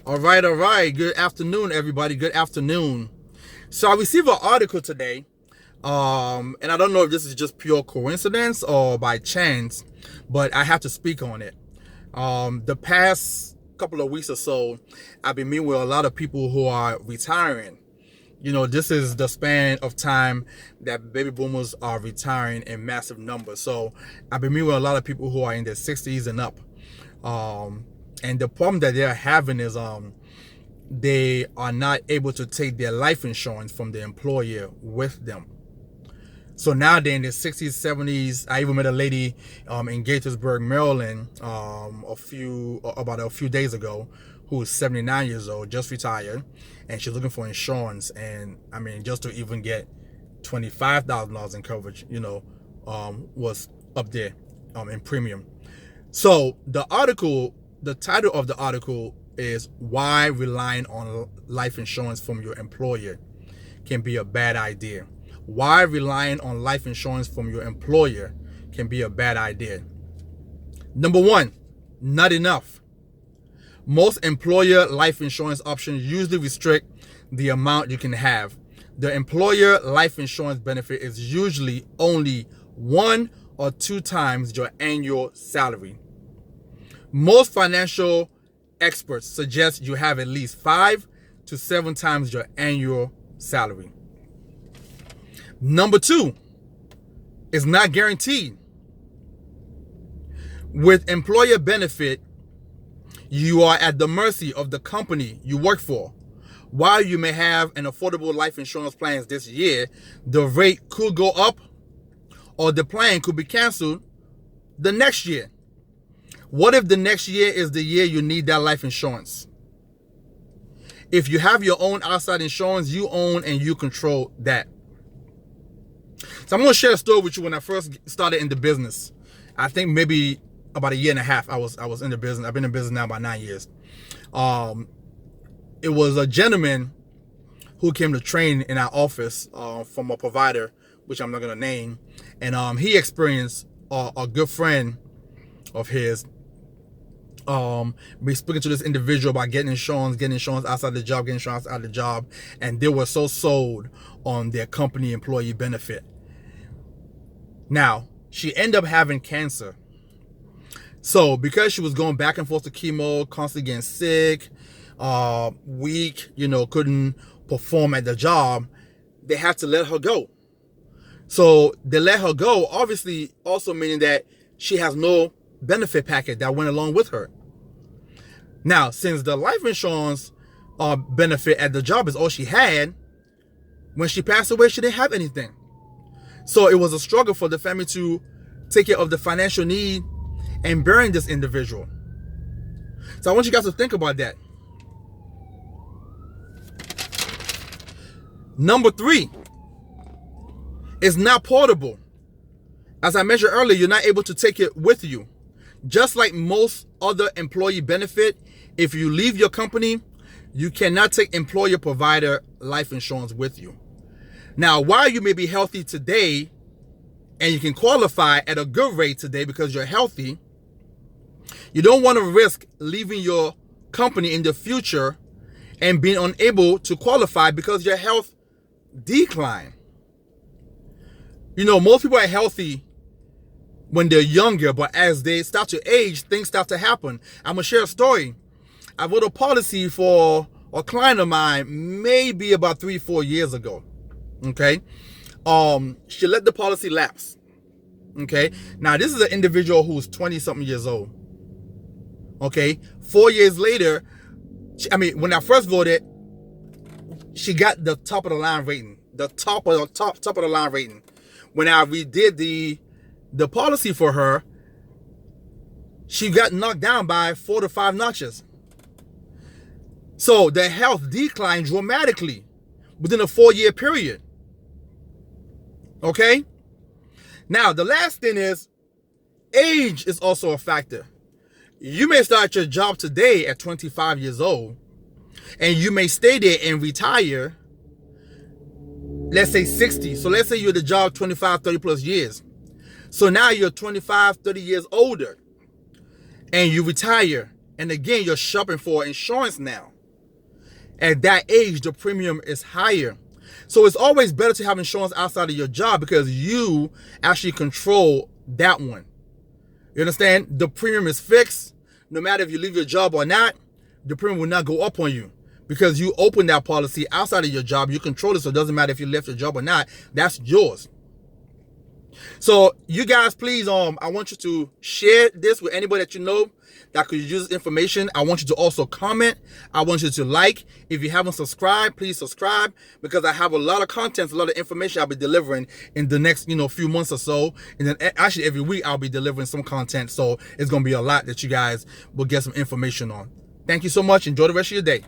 All right, all right. Good afternoon, everybody. Good afternoon. So I received an article today, and I don't know if this is just pure coincidence or by chance, but I have to speak on it. The past couple of weeks or so, I've been meeting with a lot of people who are retiring. This is the span of time that baby boomers are retiring in massive numbers. So I've been meeting with a lot of people who are in their 60s and up. And the problem that they're having is they are not able to take their life insurance from the employer with them. So now they're in their 60s, 70s. I even met a lady in Gaithersburg, Maryland, about a few days ago, who is 79 years old, just retired, and she's looking for insurance. And I mean, just to even get $25,000 in coverage, was up there in premium. So the title of the article is "Why Relying on Life Insurance from Your Employer Can Be a Bad Idea." Why relying on life insurance from your employer can be a bad idea. Number one, not enough. Most employer life insurance options usually restrict the amount you can have. The employer life insurance benefit is usually only 1 or 2 times your annual salary. Most financial experts suggest you have at least 5 to 7 times your annual salary. Number 2, it's not guaranteed. With employer benefit, you are at the mercy of the company you work for. While you may have an affordable life insurance plan this year, the rate could go up or the plan could be canceled the next year. What if the next year is the year you need that life insurance? If you have your own outside insurance, you own and you control that. So I'm going to share a story with you when I first started in the business. I think maybe about a year and a half I was in the business. I've been in business now about 9 years. It was a gentleman who came to train in our office from a provider, which I'm not going to name. And he experienced a good friend of his be speaking to this individual about getting insurance outside the job, and they were so sold on their company employee benefit. Now, she ended up having cancer. So because she was going back and forth to chemo, constantly getting sick, weak, couldn't perform at the job, they had to let her go. So they let her go, obviously also meaning that she has no benefit packet that went along with her. Now, since the life insurance benefit at the job is all she had, when she passed away, she didn't have anything. So it was a struggle for the family to take care of the financial need and burying this individual. So I want you guys to think about that. Number 3, it's not portable. As I mentioned earlier, you're not able to take it with you. Just like most other employee benefit, if you leave your company, you cannot take employer provider life insurance with you. Now, while you may be healthy today and you can qualify at a good rate today because you're healthy, you don't want to risk leaving your company in the future and being unable to qualify because your health decline. Most people are healthy when they're younger, but as they start to age, things start to happen. I'm going to share a story. I wrote a policy for a client of mine maybe about 3-4 years ago. Okay. She let the policy lapse. Okay. Now, this is an individual who's 20 something years old. Okay. 4 years later, when I first voted, she got the top of the line rating. The top of the line rating. When I redid the policy for her, she got knocked down by 4 to 5 notches. So the health declined dramatically within a 4-year period. Okay? Now, the last thing is, age is also a factor. You may start your job today at 25 years old, and you may stay there and retire, let's say 60. So let's say you're at the job 25, 30 plus years. So now you're 25, 30 years older, and you retire And again, you're shopping for insurance now. At that age, the premium is higher. So it's always better to have insurance outside of your job because you actually control that one. You understand? The premium is fixed. No matter if you leave your job or not, the premium will not go up on you because you open that policy outside of your job. You control it, so it doesn't matter if you left your job or not. That's yours. So you guys, please, I want you to share this with anybody that you know that could use this information. I want you to also comment. I want you to like. If you haven't subscribed, please subscribe because I have a lot of content, a lot of information I'll be delivering in the next, few months or so. And then actually every week I'll be delivering some content. So it's going to be a lot that you guys will get some information on. Thank you so much. Enjoy the rest of your day.